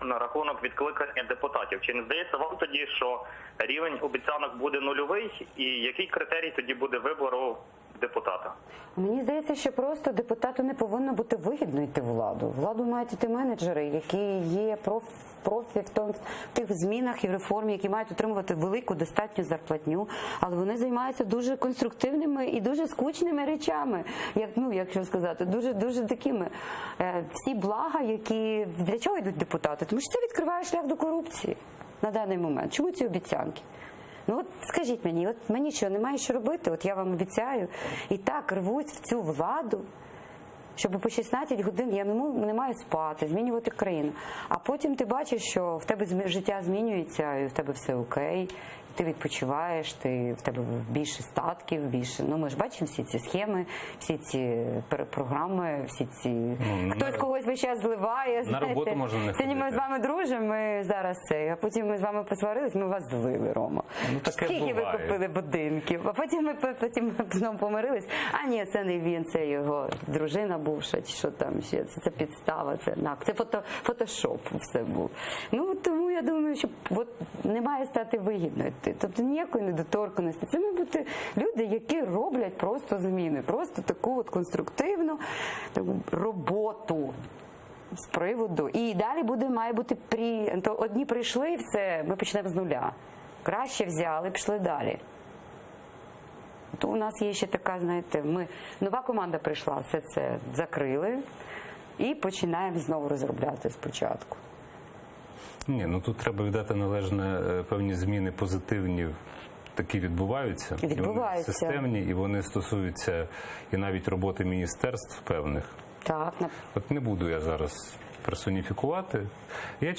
на рахунок відкликання депутатів. Чи не здається вам тоді, що рівень обіцянок буде нульовий, і який критерій тоді буде вибору депутата? Мені здається, що просто депутату не повинно бути вигідно йти в владу. В владу мають йти менеджери, які є профі в тих змінах і реформі, які мають отримувати велику достатню зарплатню, але вони займаються дуже конструктивними і дуже скучними речами, якщо сказати, дуже такими. Всі блага, які для чого йдуть депутати? Тому що це відкриває шлях до корупції на даний момент. Чому ці обіцянки? Ну от скажіть мені, от мені що, немає що робити? От я вам обіцяю. І так рвуть в цю владу, щоб по 16 годин я не маю спати, змінювати країну. А потім ти бачиш, що в тебе життя змінюється, і в тебе все окей, ти відпочиваєш, в тебе більше статків, більше. Ну, ми ж бачимо всі ці схеми, всі ці програми, всі ці... Хтось когось весь час зливає, на роботу можна не ходити. Сьогодні ми з вами дружимо, ми зараз а потім ми з вами посварились, ми вас злили, Рома. Ну, таке скільки буває. ви купили будинків? А потім ми знову помирились. А ні, це не він, це його дружина бувша, чи що там ще, це підстава, це фотошоп все був. Ну, тому я думаю, що от не має стати вигідно. Тобто ніякої недоторканості. Це мають бути люди, які роблять просто зміни, просто таку от конструктивну таку роботу з приводу. І далі має бути одні прийшли і все, ми почнемо з нуля. Краще взяли, пішли далі. То у нас є ще така, знаєте, нова команда прийшла, все це закрили і починаємо знову розробляти спочатку. Ні, ну тут треба віддати належне, певні зміни позитивні такі відбуваються. І вони системні, і вони стосуються і навіть роботи міністерств певних. Так. От не буду я зараз персоніфікувати. Я